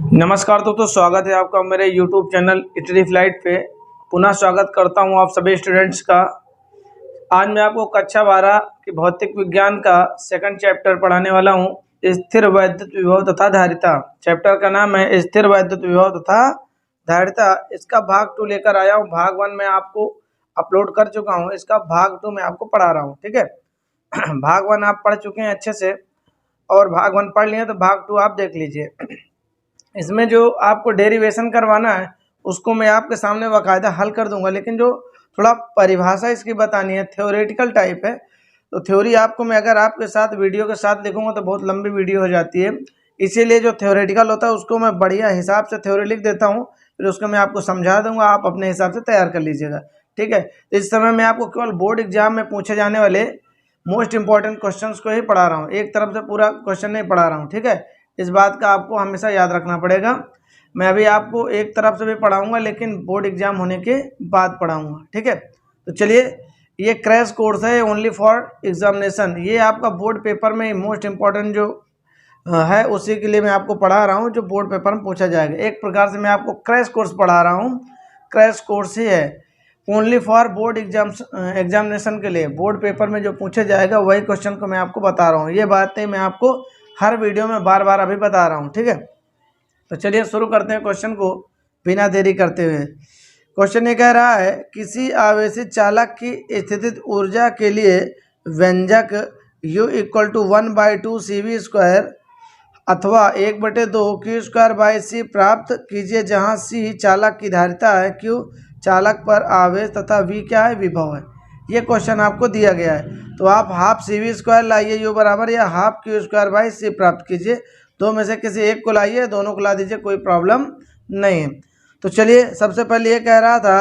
नमस्कार दोस्तों, स्वागत है आपका मेरे YouTube चैनल इटली फ्लाइट पे। पुनः स्वागत करता हूं आप सभी स्टूडेंट्स का। आज मैं आपको कक्षा 12 की भौतिक विज्ञान का सेकंड चैप्टर पढ़ाने वाला हूं। स्थिर वैद्युत विभव तथा धारिता। चैप्टर का नाम है स्थिर वैद्युत विभव तथा धारिता। इसका भाग 2 लेकर आया हूँ। भाग 1 मैं आपको अपलोड कर चुका हूँ, इसका भाग 2 मैं आपको पढ़ा रहा हूँ। ठीक है। भाग 1 आप पढ़ चुके हैं अच्छे से, और भाग 1 पढ़ लिए तो भाग 2 आप देख लीजिए। इसमें जो आपको डेरिवेशन करवाना है उसको मैं आपके सामने बाकायदा हल कर दूंगा, लेकिन जो थोड़ा परिभाषा इसकी बतानी है, थ्योरेटिकल टाइप है, तो थ्योरी आपको मैं अगर आपके साथ वीडियो के साथ लिखूंगा तो बहुत लंबी वीडियो हो जाती है। इसीलिए जो थ्योरेटिकल होता है उसको मैं बढ़िया हिसाब से थ्योरी लिख देता हूँ, फिर उसको मैं आपको समझा दूंगा, आप अपने हिसाब से तैयार कर लीजिएगा। ठीक है। तो इस समय मैं आपको केवल बोर्ड एग्जाम में पूछे जाने वाले मोस्ट इंपॉर्टेंट क्वेश्चंस को ही पढ़ा रहा हूँ, एक तरफ से पूरा क्वेश्चन नहीं पढ़ा रहा हूँ। ठीक है। इस बात का आपको हमेशा याद रखना पड़ेगा। मैं अभी आपको एक तरफ से भी पढ़ाऊंगा, लेकिन बोर्ड एग्जाम होने के बाद पढ़ाऊंगा। ठीक है। तो चलिए, ये क्रैश कोर्स है ओनली फॉर एग्जामिनेशन। ये आपका बोर्ड पेपर में मोस्ट इंपॉर्टेंट जो है उसी के लिए मैं आपको पढ़ा रहा हूँ, जो बोर्ड पेपर में पूछा जाएगा। एक प्रकार से मैं आपको क्रैश कोर्स पढ़ा रहा हूँ। क्रैश कोर्स ही है, ओनली फॉर बोर्ड एग्जामिनेशन के लिए। बोर्ड पेपर में जो पूछा जाएगा वही क्वेश्चन को मैं आपको बता रहा हूँ। ये बातें मैं आपको हर वीडियो में बार बार अभी बता रहा हूँ। ठीक है। तो चलिए शुरू करते हैं क्वेश्चन को बिना देरी करते हुए। क्वेश्चन ये कह रहा है, किसी आवेशित चालक की स्थितिज ऊर्जा के लिए व्यंजक U = 1/2 CV² अथवा 1/2 Q² C प्राप्त कीजिए, जहां C चालक की धारिता है, Q चालक पर आवेश तथा V क्या है, विभव है। ये क्वेश्चन आपको दिया गया है, तो आप हाफ CV² लाइए U बराबर, या हाफ Q² C प्राप्त कीजिए। दो में से किसी एक को लाइए, दोनों को ला दीजिए, कोई प्रॉब्लम नहीं है। तो चलिए, सबसे पहले ये कह रहा था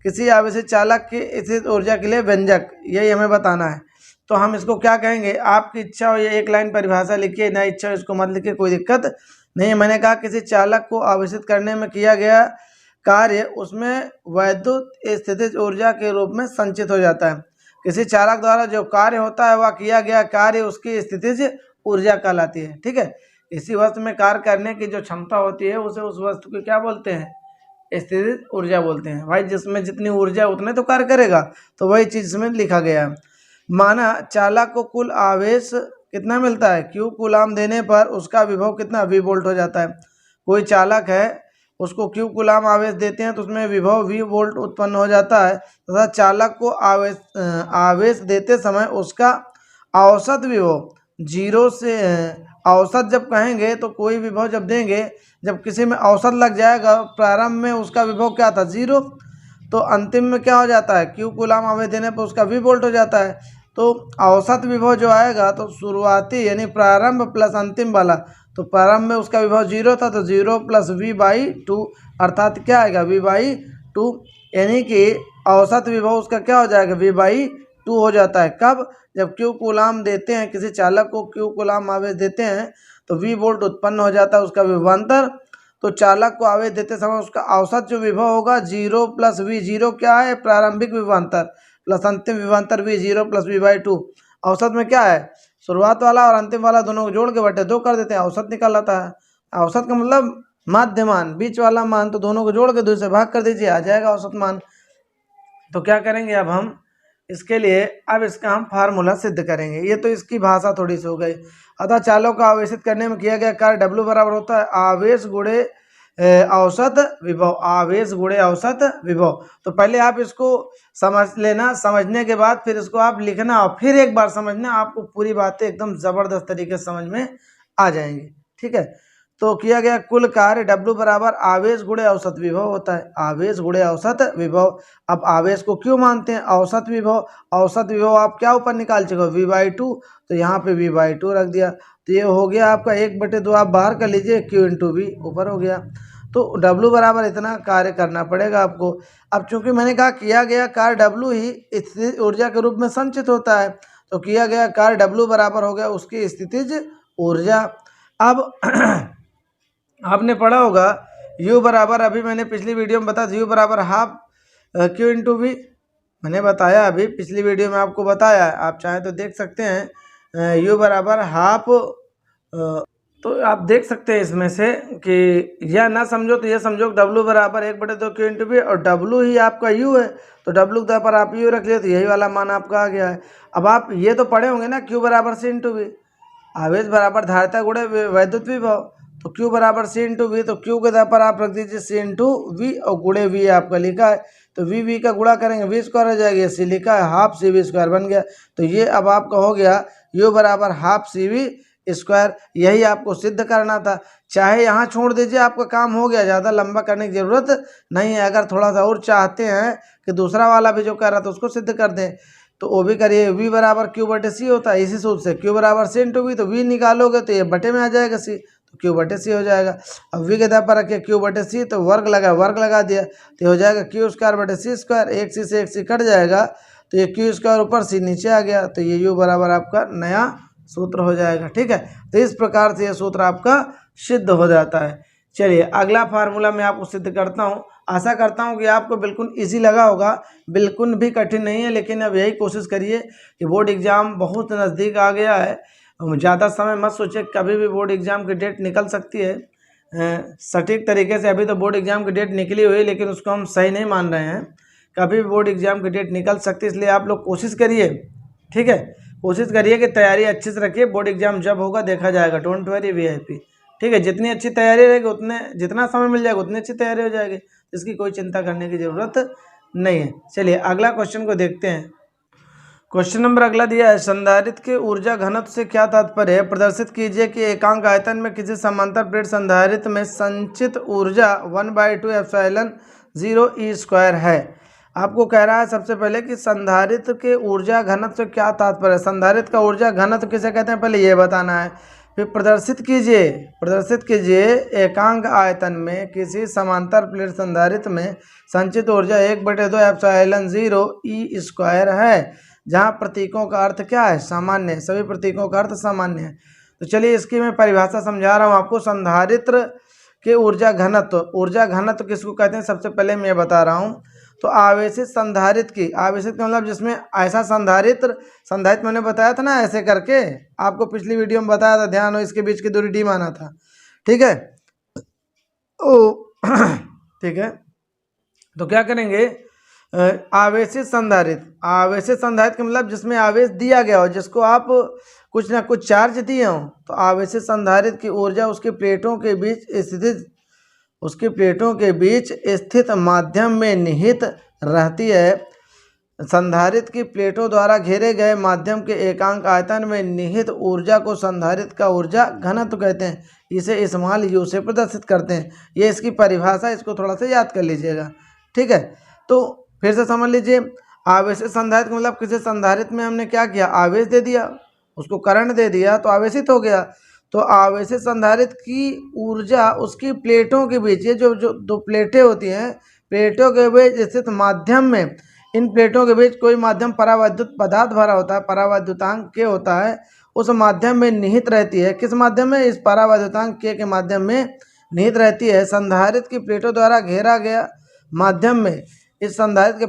किसी आवेशित चालक की स्थितिज ऊर्जा के लिए व्यंजक, यही हमें बताना है। तो हम इसको क्या कहेंगे, आपकी इच्छा हो ये एक लाइन परिभाषा लिखिए, ना इच्छा हो इसको मत लिखिए, कोई दिक्कत नहीं है। मैंने कहा किसी चालक को आवेशित करने में किया गया कार्य उसमें वैद्युत स्थितिज ऊर्जा के रूप में संचित हो जाता है। किसी चालक द्वारा जो कार्य होता है वह किया गया कार्य उसकी स्थितिज ऊर्जा कहलाती है। ठीक है। इसी वस्तु में कार्य करने की जो क्षमता होती है उसे उस वस्तु को क्या बोलते हैं, स्थितिज ऊर्जा बोलते हैं। भाई जिसमें जितनी ऊर्जा उतने तो कार्य करेगा, तो वही चीज इसमें लिखा गया है। माना चालक को कुल आवेश कितना मिलता है, Q कूलाम देने पर उसका विभव कितना, V वोल्ट हो जाता है। कोई चालक है, उसको Q कूलाम आवेश देते हैं तो उसमें विभव V वोल्ट उत्पन्न हो जाता है, तथा चालक को आवेश देते समय उसका औसत विभव 0 से औसत जब कहेंगे तो कोई विभव जब देंगे, जब किसी में औसत लग जाएगा, प्रारंभ में उसका विभव क्या था, 0, तो अंतिम में क्या हो जाता है, Q कूलाम आवेश देने पर उसका V वोल्ट हो जाता है। तो औसत विभव जो आएगा, तो शुरुआती यानी प्रारंभ प्लस अंतिम वाला, तो प्रारंभ में उसका विभव 0 था, तो 0 + V/2, अर्थात क्या आएगा, V/2, यानी कि औसत विभव उसका क्या हो जाएगा, V/2 हो जाता है। कब, जब Q कूलाम देते हैं, किसी चालक को Q कूलाम आवेश देते हैं तो V वोल्ट उत्पन्न हो जाता है, उसका विभवांतर। तो चालक को आवेश देते समय उसका औसत जो विभव होगा 0 + V, 0 क्या है, प्रारंभिक विभवांतर, प्लस अंतिम विभवांतर V, 0 + V/2। औसत में क्या है, शुरुआत वाला और अंतिम वाला दोनों को जोड़ के बटे 2 कर देते हैं, औसत निकल आता है। औसत का मतलब माध्य मान, बीच वाला मान, तो दोनों को जोड़ के 2 से भाग कर दीजिए, आ जाएगा औसत मान। तो क्या करेंगे अब हम इसके लिए, अब इसका हम फार्मूला सिद्ध करेंगे। ये तो इसकी भाषा थोड़ी सी हो गई। अतः चालक को आवेशित करने में किया गया कार्य W बराबर होता है आवेश गुणे औसत विभव, आवेश गुणे औसत विभव। तो पहले आप इसको समझ लेना, समझने के बाद फिर इसको आप लिखना और फिर एक बार समझना, आपको पूरी बातें एकदम जबरदस्त तरीके से समझ में आ जाएंगी। ठीक है। तो किया गया कुल कार्य W बराबर आवेश गुणे औसत विभव होता है, आवेश गुणे औसत विभव। अब आवेश को क्यों मानते हैं, औसत विभव, औसत विभव आप क्या ऊपर निकाल चुके हो, V/2, तो यहाँ पे V/2 रख दिया, तो ये हो गया आपका 1/2, आप बाहर कर लीजिए, Q × V ऊपर हो गया। तो W बराबर इतना कार्य करना पड़ेगा आपको। अब चूंकि मैंने कहा किया गया कार्य W ही स्थितिज ऊर्जा के रूप में संचित होता है, तो किया गया कार्य W बराबर हो गया उसकी स्थितिज ऊर्जा। अब आपने पढ़ा होगा U बराबर, अभी मैंने पिछली वीडियो में बताया U बराबर हाफ Q × V, मैंने बताया अभी पिछली वीडियो में आपको बताया है, आप चाहें तो देख सकते हैं। U बराबर हाफ तो आप देख सकते हैं इसमें से कि यह ना समझो तो ये समझो कि W बराबर 1/2 Q इंटू वी, और W ही आपका U है तो W के पर आप U रख लियो तो यही वाला मान आपका आ गया है। अब आप ये तो पढ़े होंगे ना, Q बराबर C इंटू वी, आवेश बराबर धारिता गुणे वैद्युत विभव, तो Q बराबर C इंटू वी, तो Q के दर पर आप रख दीजिए C इंटू वी और गुणे V आपका लिखा है, तो V का गुणा करेंगे V स्क्वायर हो जाएगा, C लिखा है हाफ CV स्क्वायर बन गया। तो ये अब आपका हो गया U बराबर हाफ CV स्क्वायर, यही आपको सिद्ध करना था। चाहे यहाँ छोड़ दीजिए, आपका काम हो गया, ज़्यादा लंबा करने की ज़रूरत नहीं है। अगर थोड़ा सा और चाहते हैं कि दूसरा वाला भी जो कर रहा था उसको सिद्ध कर दें तो वो भी करिए। V बराबर Q/C होता है, इसी सूत्र से Q बराबर C इंटू वी, तो V निकालोगे तो ये बटे में आ जाएगा C, तो Q/C हो जाएगा। अब V के दर पर रखिए Q/C, तो वर्ग लगा दिया तो हो जाएगा Q²/C स्क्वायर, एक C से एक C कट जाएगा तो ये Q² ऊपर C नीचे आ गया, तो ये U बराबर आपका नया सूत्र हो जाएगा। ठीक है, तो इस प्रकार से यह सूत्र आपका सिद्ध हो जाता है। चलिए अगला फार्मूला मैं आपको सिद्ध करता हूँ। आशा करता हूँ कि आपको बिल्कुल इजी लगा होगा, बिल्कुल भी कठिन नहीं है, लेकिन अब यही कोशिश करिए कि बोर्ड एग्ज़ाम बहुत नज़दीक आ गया है, ज़्यादा समय मत सोचिए, कभी भी बोर्ड एग्ज़ाम की डेट निकल सकती है। सटीक तरीके से अभी तो बोर्ड एग्ज़ाम की डेट निकली हुई है, लेकिन उसको हम सही नहीं मान रहे हैं। कभी भी बोर्ड एग्ज़ाम की डेट निकल सकती है, इसलिए आप लोग कोशिश करिए। ठीक है, कोशिश करिए कि तैयारी अच्छे से रखिए, बोर्ड एग्ज़ाम जब होगा देखा जाएगा, डोंट वरी VIP। ठीक है, जितनी अच्छी तैयारी रहेगी उतने, जितना समय मिल जाएगा उतनी अच्छी तैयारी हो जाएगी, इसकी कोई चिंता करने की ज़रूरत नहीं है। चलिए अगला क्वेश्चन को देखते हैं। क्वेश्चन नंबर अगला दिया है, संधारित्र के ऊर्जा घनत्व से क्या तात्पर्य है? प्रदर्शित कीजिए कि एकांक आयतन में किसी समांतर प्लेट संधारित्र में संचित ऊर्जा 1/2 एप्सिलॉन 0 E² है। आपको कह रहा है सबसे पहले कि संधारित्र के ऊर्जा घनत्व से क्या तात्पर्य है। संधारित्र का ऊर्जा घनत्व किसे कहते हैं पहले ये बताना है, फिर प्रदर्शित कीजिए एकांक आयतन में किसी समांतर प्लेट संधारित्र में संचित ऊर्जा 1/2 एप्सिलॉन 0 E² है, जहाँ प्रतीकों का अर्थ क्या है? सामान्य, सभी प्रतीकों का अर्थ सामान्य है। तो चलिए इसकी मैं परिभाषा समझा रहा हूँ आपको। संधारित्र के ऊर्जा घनत्व किसको कहते हैं सबसे पहले मैं बता रहा हूँ। तो आवेशित संधारित्र की, आवेशित का मतलब जिसमें ऐसा संधारित्र मैंने बताया था ना ऐसे करके, आपको पिछली वीडियो में बताया था, ध्यान हो, इसके बीच की दूरी d माना था। ठीक है, ठीक है, तो क्या करेंगे, आवेशित संधारित्र का मतलब जिसमें आवेश दिया गया हो, जिसको आप कुछ ना कुछ चार्ज दिए हो। तो आवेशित संधारित्र की ऊर्जा उसके प्लेटों के बीच स्थित माध्यम में निहित रहती है। संधारित्र की प्लेटों द्वारा घेरे गए माध्यम के एकांक आयतन में निहित ऊर्जा को संधारित्र का ऊर्जा घनत्व कहते हैं। इसे स्मॉल u से प्रदर्शित करते हैं। ये इसकी परिभाषा, इसको थोड़ा सा याद कर लीजिएगा। ठीक है, तो फिर से समझ लीजिए, आवेशित संधारित्र का मतलब किसी संधारित्र में हमने क्या किया, आवेश दे दिया, उसको करंट दे दिया तो आवेशित हो गया। तो आवेशित संधारित्र की ऊर्जा उसकी प्लेटों के बीच, ये जो दो प्लेटें होती हैं, प्लेटों के बीच स्थित माध्यम में, इन प्लेटों के बीच कोई माध्यम परावैद्युत पदार्थ भरा होता है, परावैद्युतांक K होता है, उस माध्यम में निहित रहती है। किस माध्यम में? इस परावैद्युतांक K के माध्यम में निहित रहती है। संधारित्र की प्लेटों द्वारा घेरा गया माध्यम में, इस संधारित्र के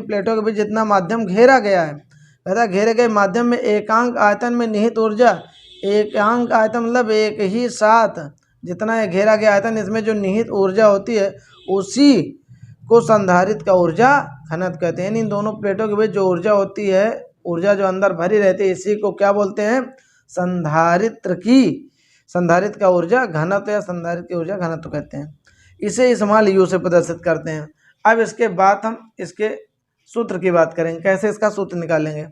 प्लेटों के बीच जितना माध्यम घेरा गया है, कहता घेरे गए माध्यम में एकांक आयतन में निहित ऊर्जा, एकांक आयतन मतलब एक ही साथ जितना ये घेरा गया आयतन, इसमें जो निहित ऊर्जा होती है उसी को संधारित्र का ऊर्जा घनत्व कहते हैं। इन दोनों प्लेटों के बीच जो ऊर्जा होती है, ऊर्जा जो अंदर भरी रहती है, इसी को क्या बोलते हैं? संधारित्र का ऊर्जा घनत्व या संधारित्र की ऊर्जा घनत्व कहते हैं। इसे स्मॉल u से प्रदर्शित करते हैं। अब इसके बाद हम इसके सूत्र की बात करेंगे, कैसे इसका सूत्र निकालेंगे।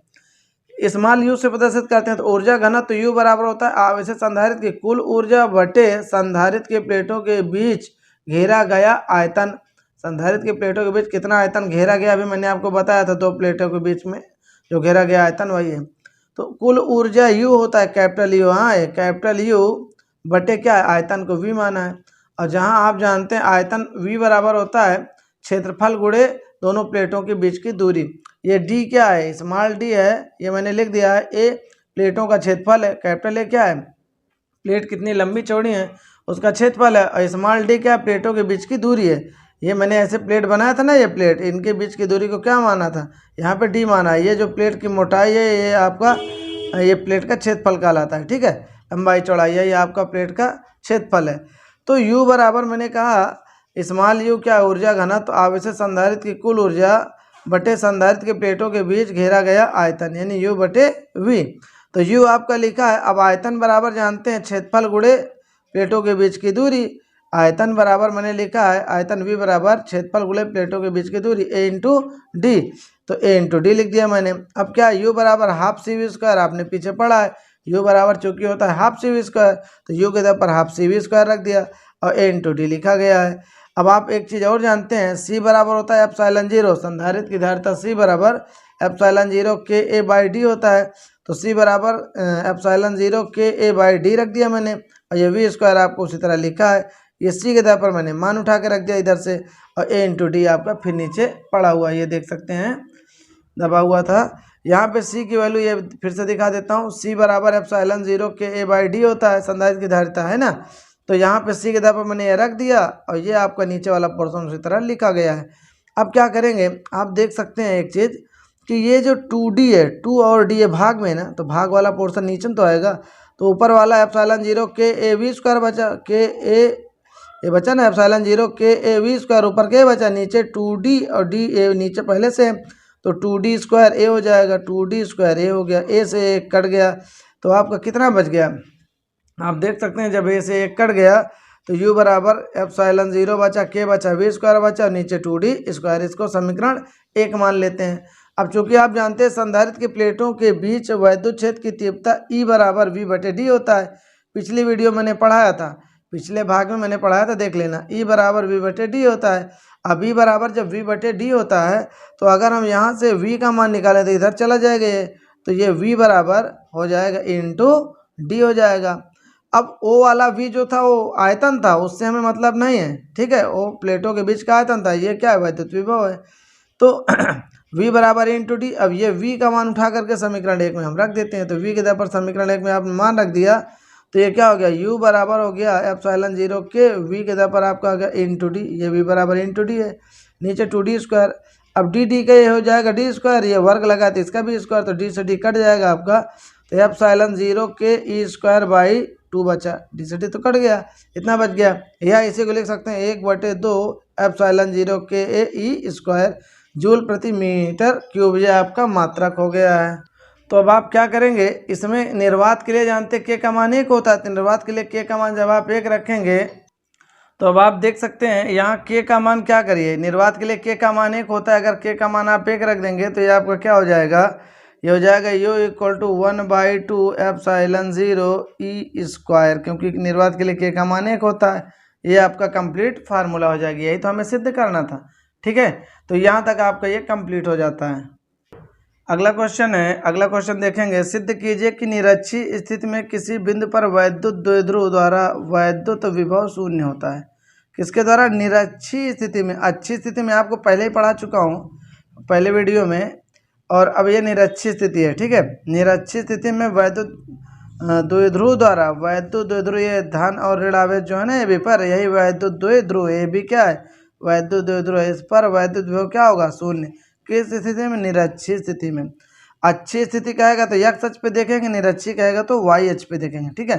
स्मॉल u से प्रदर्शित करते हैं तो ऊर्जा घनत्व u बराबर होता है आवेशित संधारित्र की कुल ऊर्जा बटे संधारित्र के प्लेटों के बीच घेरा गया आयतन। संधारित्र के प्लेटों के बीच कितना आयतन घेरा गया, अभी मैंने आपको बताया था, दो प्लेटों के बीच में जो घेरा गया आयतन वही है। तो कुल ऊर्जा u होता है कैपिटल U, हाँ ये कैपिटल U बटे क्या है, आयतन को v माना है। और जहाँ आप जानते हैं आयतन v बराबर होता है क्षेत्रफल गुणे दोनों प्लेटों के बीच की दूरी। ये d क्या है, स्मॉल d है, ये मैंने लिख दिया है। a प्लेटों का क्षेत्रफल है, कैपिटल A क्या है, प्लेट कितनी लंबी चौड़ी है उसका क्षेत्रफल है, और स्मॉल d क्या है, प्लेटों के बीच की दूरी है। ये मैंने ऐसे प्लेट बनाया था ना, ये प्लेट, इनके बीच की दूरी को क्या माना था, यहाँ पे d माना है। ये जो प्लेट की मोटाई है, ये आपका ये प्लेट का क्षेत्रफल कहलाता है। ठीक है, लंबाई चौड़ाई है, ये आपका प्लेट का क्षेत्रफल है। तो U बराबर मैंने कहा स्मॉल u क्या ऊर्जा घनत्व आवेशित संधारित्र की कुल ऊर्जा बटे संधारित्र के प्लेटों के बीच घेरा गया आयतन, यानी U बटे V। तो U आपका लिखा है। अब आयतन बराबर जानते हैं क्षेत्रफल गुणे प्लेटों के बीच की दूरी। आयतन बराबर मैंने लिखा है आयतन V बराबर क्षेत्रफल गुणे प्लेटों के बीच की दूरी A इंटू डी। तो A इंटू डी लिख दिया मैंने। अब क्या U बराबर हाफ CV स्क्वायर, आपने पीछे पढ़ा है U बराबर चूंकि होता है हाफ CV स्क्वायर, तो U के जगह पर हाफ CV स्क्वायर रख दिया और A इंटू डी लिखा गया है। अब आप एक चीज़ और जानते हैं, C बराबर होता है एप्सिलॉन जीरो, संधारित्र की धारिता C बराबर epsilon zero KA by D होता है। तो C बराबर epsilon zero KA by D रख दिया मैंने, और ये V स्क्वायर आपको उसी तरह लिखा है। ये C के जगह पर मैंने मान उठा के रख दिया इधर से, और A इंटू डी आपका फिर नीचे पड़ा हुआ, ये देख सकते हैं दबा हुआ था। यहाँ पे C की वैल्यू ये फिर से दिखा देता हूँ, C बराबर epsilon zero KA by D होता है, संधारित्र की धारिता है ना। तो यहाँ पे C के जगह पर मैंने ये रख दिया, और ये आपका नीचे वाला पोर्शन उसी तरह लिखा गया है। अब क्या करेंगे, आप देख सकते हैं एक चीज़ कि ये जो 2D है, 2 और D है भाग में ना, तो भाग वाला पोर्शन नीचे तो आएगा, तो ऊपर वाला एप्सिलॉन जीरो KA स्क्वायर बचा, ये बचा ना एप्सिलॉन जीरो KA स्क्वायर, ऊपर के बचा, नीचे 2D और D A नीचे पहले से है, तो 2D स्क्वायर A हो जाएगा, 2D स्क्वायर A हो गया, A से एक कट गया, तो आपका कितना बच गया, आप देख सकते हैं जब A से एक कट गया तो U बराबर एप्सिलॉन जीरो बचा, K बचा, V स्क्वायर बचा, नीचे 2D स्क्वायर। इसको समीकरण 1 मान लेते हैं। अब चूंकि आप जानते हैं संधारित्र की प्लेटों के बीच वैद्युत क्षेत्र की तीव्रता E बराबर V बटे D होता है। पिछली वीडियो मैंने पढ़ाया था, पिछले भाग में मैंने पढ़ाया था, देख लेना। E बराबर V बटे D होता है। अब E बराबर जब V बटे D होता है तो अगर हम यहाँ से V का मान निकालें तो इधर चला जाएगा ये, तो ये V बराबर हो जाएगा इंटू D हो जाएगा। अब O वाला V जो था वो आयतन था, उससे हमें मतलब नहीं है, ठीक है, वो प्लेटों के बीच का आयतन था, ये क्या है वैद्युत विभव है। तो V बराबर इंटू डी। अब ये V का मान उठा करके समीकरण 1 में हम रख देते हैं, तो V के जगह पर समीकरण 1 में आपने मान रख दिया, तो ये क्या हो गया, U बराबर हो गया एप्सिलॉन जीरो के V के जगह पर आपका आ गया इंटू डी, ये V बराबर इंटू डी है, नीचे 2D स्क्वायर। अब डी का ये हो जाएगा D स्क्वायर, ये वर्ग लगा तो इसका भी स्क्वायर, तो D से D कट जाएगा आपका, तो एप्सिलॉन जीरो के E स्क्वायर बाई 2 बचा, D से D तो कट गया, इतना बच गया। या इसी को लिख सकते हैं 1/2 एप्सिलॉन जीरो के E स्क्वायर जूल प्रति मीटर क्यूब, ये आपका मात्रक हो गया है। तो अब आप क्या करेंगे, इसमें निर्वात के लिए जानते K का मान 1 होता है, तो निर्वात के लिए K का मान जब आप 1 रखेंगे तो अब आप देख सकते हैं यहाँ K का मान क्या करिए, निर्वात के लिए K का मान 1 होता है, अगर K का मान आप 1 रख देंगे तो ये आपका क्या हो जाएगा, ये हो जाएगा U equal to 1/2 epsilon zero E square, क्योंकि निर्वात के लिए K का मान 1 होता है। ये आपका कंप्लीट फार्मूला हो जाएगी, यही तो हमें सिद्ध करना था, ठीक है। तो यहाँ तक आपका ये कंप्लीट हो जाता है। अगला क्वेश्चन है, अगला क्वेश्चन देखेंगे, सिद्ध कीजिए कि निरक्षी स्थिति में किसी बिंदु पर वैद्युत द्विध्रुव द्वारा वैद्युत विभव शून्य होता है। किसके द्वारा, निरक्षी स्थिति में। अच्छी स्थिति में आपको पहले ही पढ़ा चुका हूँ पहले वीडियो में, और अब ये निरक्षी स्थिति है, ठीक है। निरक्षी स्थिति में वैद्युत द्विध्रुव द्वारा वैद्युत द्विध्रुव, ये धन और ऋण आवेश जो है ना ये भी पर, यही वैद्युत द्विध्रुव, ये भी क्या है वैद्युत द्विध्रुव, इस पर वैद्युत विभव क्या होगा, शून्य। किस स्थिति में, निरक्षी स्थिति में। अच्छी स्थिति कहेगा तो x अक्ष पे देखेंगे, निरक्षी कहेगा तो y अक्ष पे देखेंगे, ठीक है।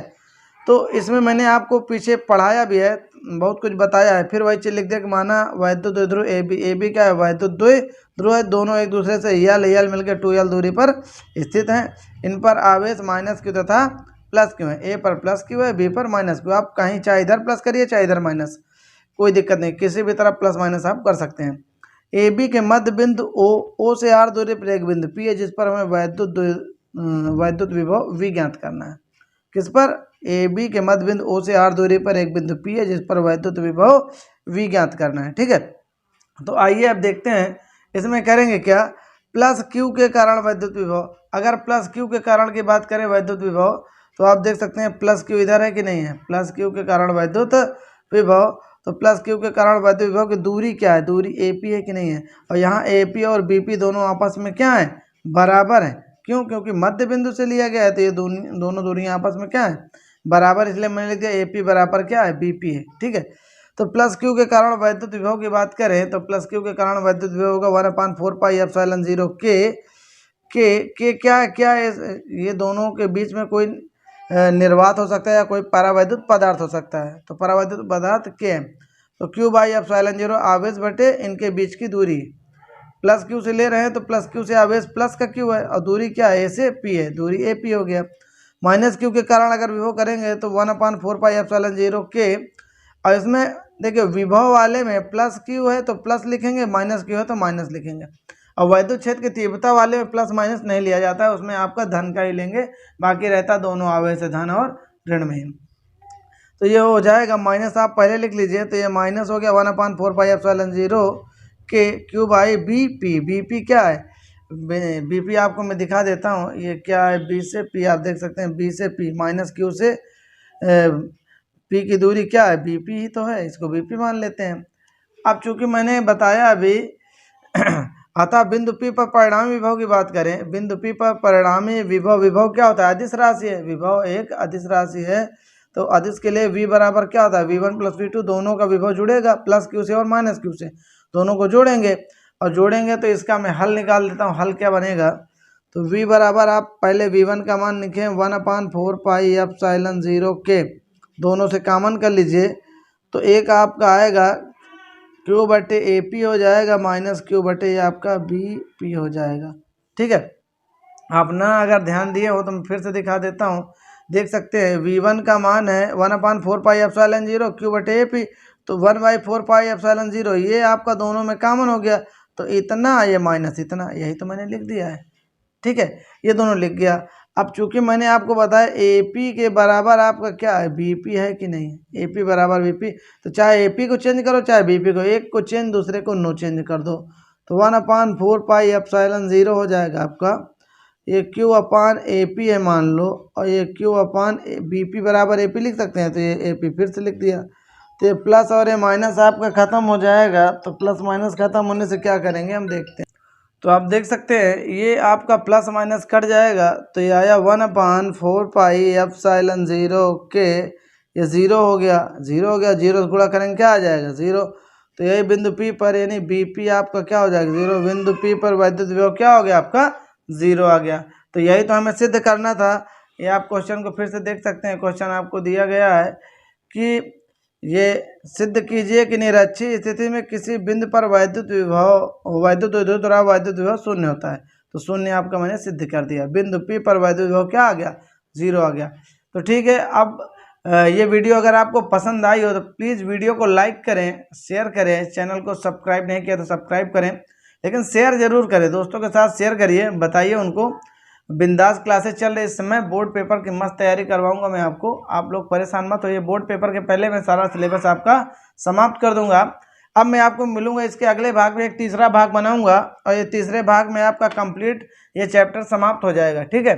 तो इसमें मैंने आपको पीछे पढ़ाया भी है, बहुत कुछ बताया है, फिर वही चीज लिख दिया कि माना वैद्युत द्विध्रुव ए बी क्या है, वैद्युत द्विध्रुव है, दोनों एक दूसरे से यल मिलकर 2l दूरी पर स्थित हैं। इन पर आवेश माइनस क्यू तथा प्लस क्यू है, ए पर प्लस क्यू है, बी पर माइनस क्यू। आप कहीं चाहे इधर प्लस करिए चाहे इधर माइनस, कोई दिक्कत नहीं, किसी भी तरफ प्लस माइनस आप कर सकते हैं। ए बी के मध्य बिंदु ओ से r दूरी पर एक बिंदु P है, जिस पर हमें वैद्युत विभव V ज्ञात करना है। किस पर, ए बी के मध्य बिंदु O से r दूरी पर एक बिंदु P है, जिस पर वैद्युत विभव V ज्ञात करना है, ठीक है। तो आइए अब देखते हैं इसमें करेंगे क्या, प्लस Q के कारण वैद्युत विभव। अगर प्लस Q के कारण की बात करें वैद्युत विभव, तो आप देख सकते हैं प्लस Q इधर है कि नहीं है, प्लस Q के कारण वैद्युत विभव। तो प्लस Q के कारण वैद्युत विभव की दूरी क्या है, दूरी AP है कि नहीं है, और यहाँ AP और BP दोनों आपस में क्या है, बराबर है। क्यों, क्योंकि मध्य बिंदु से लिया गया है, तो ये दोनों दूरियां आपस में क्या है, बराबर, इसलिए मैंने लिख दिया AP बराबर क्या है, BP है, ठीक है। तो प्लस Q के कारण वैद्युत विभव की बात करें तो प्लस Q के कारण वैद्युत विभव होगा 1/4 पाई एप्सिलॉन जीरो के क्या है, ये दोनों के बीच में कोई निर्वात हो सकता है या कोई परावैद्युत पदार्थ हो सकता है। तो परावैद्युत पदार्थ के हैं तो क्यू बाई एप्सिलॉन 0 आवेश बटे इनके बीच की दूरी। प्लस क्यू से ले रहे हैं तो प्लस क्यू से आवेश प्लस का क्यू है और दूरी क्या है, ए से पी है, दूरी ए पी हो गया। माइनस क्यू के कारण अगर विभव करेंगे तो 1/4 पाई एप्सिलॉन 0 के, और इसमें देखिए विभव वाले में प्लस क्यू है तो प्लस लिखेंगे, माइनस क्यू है तो माइनस लिखेंगे। और वैद्युत क्षेत्र की तीव्रता वाले में प्लस माइनस नहीं लिया जाता है, उसमें आपका धन का ही लेंगे, बाकी रहता दोनों आवेश है, धन और ऋण में। तो ये हो जाएगा माइनस, आप पहले लिख लीजिए, तो ये माइनस हो गया 1/4 पाई एप्सिलॉन 0 के Q by B P. B P क्या है, बी पी आपको मैं दिखा देता हूँ, ये क्या है, बी से पी, आप देख सकते हैं बी से पी, माइनस क्यू से पी की दूरी क्या है, बी पी ही तो है, इसको बी पी मान लेते हैं। अब चूंकि मैंने बताया अभी अतः बिंदु पी पर परिणामी विभव की बात करें, बिंदु पी पर परिणामी विभव, विभव क्या होता है, अदिश राशि है, विभव एक अदिश राशि है। तो अदिश के लिए v बराबर क्या होता है, v1 प्लस v2, दोनों का विभव जुड़ेगा, प्लस क्यू से और माइनस क्यू से, दोनों को जोड़ेंगे और जोड़ेंगे तो इसका मैं हल निकाल देता हूँ। हल क्या बनेगा, तो v बराबर आप पहले v1 का मान लिखें 1/4 पाई एप्सिलॉन 0 के, दोनों से कॉमन कर लीजिए तो एक आपका आएगा क्यू बटे ए पी हो जाएगा, माइनस क्यू बटे ये आपका बी पी हो जाएगा। ठीक है, आप ना अगर ध्यान दिए हो तो मैं फिर से दिखा देता हूँ, देख सकते हैं v1 का मान है 1/4 पाई एप्सिलॉन 0 क्यू बटे ए पी, तो 1/4 पाई एप्सिलॉन 0 ये आपका दोनों में कॉमन हो गया, तो इतना ये माइनस इतना, यही तो मैंने लिख दिया है। ठीक है, ये दोनों लिख गया। अब चूंकि मैंने आपको बताया ए पी के बराबर आपका क्या है, बी पी है कि नहीं, ए पी बराबर बी पी, तो चाहे ए पी को चेंज करो चाहे बी पी को, एक को चेंज दूसरे को नो चेंज कर दो, तो 1/4 पाई एप्सिलॉन 0 हो जाएगा आपका, ये क्यू अपान ए पी है मान लो, और ये क्यू अपान बी पी बराबर ए पी लिख सकते हैं, तो ये ए पी फिर से लिख दिया, तो ये प्लस और ये माइनस आपका ख़त्म हो जाएगा। तो प्लस माइनस ख़त्म होने से क्या करेंगे हम देखते हैं, तो आप देख सकते हैं ये आपका प्लस माइनस कट जाएगा, तो ये आया 1/4 पाई एप्सिलॉन 0 के, ये ज़ीरो हो गया, ज़ीरो हो गया, जीरो से गुणा करेंगे क्या आ जाएगा, ज़ीरो। तो यही बिंदु पी पर यानी बी पी आपका क्या हो जाएगा, ज़ीरो। बिंदु पी पर वैद्युत विभव क्या हो गया आपका, ज़ीरो आ गया। तो यही तो हमें सिद्ध करना था। ये आप क्वेश्चन को फिर से देख सकते हैं, क्वेश्चन आपको दिया गया है कि ये सिद्ध कीजिए कि निरक्षीय स्थिति में किसी बिंदु पर वैद्युत विभव, वैद्युत विद्युत और वैद्युत विभव शून्य होता है। तो शून्य आपका मैंने सिद्ध कर दिया, बिंदु पी पर वैद्युत विभव क्या आ गया, ज़ीरो आ गया। तो ठीक है, अब ये वीडियो अगर आपको पसंद आई हो तो प्लीज़ वीडियो को लाइक करें, शेयर करें, चैनल को सब्सक्राइब नहीं किया तो सब्सक्राइब करें, लेकिन शेयर ज़रूर करें, दोस्तों के साथ शेयर करिए, बताइए उनको। बिंदास क्लासेस चल रही, इस समय बोर्ड पेपर की मस्त तैयारी करवाऊंगा मैं आपको, आप लोग परेशान मत होइए। बोर्ड पेपर के पहले मैं सारा सिलेबस आपका समाप्त कर दूंगा। अब मैं आपको मिलूंगा इसके अगले भाग में, एक तीसरा भाग बनाऊंगा और ये तीसरे भाग में आपका कंप्लीट ये चैप्टर समाप्त हो जाएगा। ठीक है,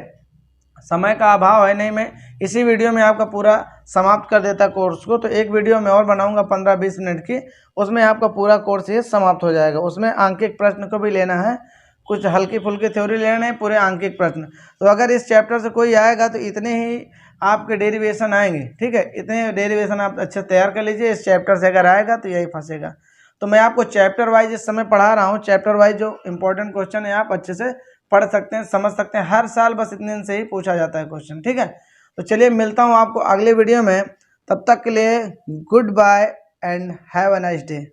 समय का अभाव है, नहीं मैं इसी वीडियो में आपका पूरा समाप्त कर देता कोर्स को, तो एक वीडियो में और बनाऊंगा 15-20 मिनट की, उसमें आपका पूरा कोर्स ये समाप्त हो जाएगा। उसमें आंकिक प्रश्न को भी लेना है, कुछ हल्की फुल्की थ्योरी लेना है, पूरे आंकिक प्रश्न। तो अगर इस चैप्टर से कोई आएगा तो इतने ही आपके डेरिवेशन आएंगे। ठीक है, इतने डेरिवेशन आप अच्छे तैयार कर लीजिए, इस चैप्टर से अगर आएगा तो यही फंसेगा। तो मैं आपको चैप्टर वाइज इस समय पढ़ा रहा हूँ, चैप्टर वाइज जो इंपॉर्टेंट क्वेश्चन है आप अच्छे से पढ़ सकते हैं, समझ सकते हैं। हर साल बस इतने दिन से ही पूछा जाता है क्वेश्चन। ठीक है, तो चलिए मिलता हूँ आपको अगले वीडियो में, तब तक के लिए goodbye and have a nice day.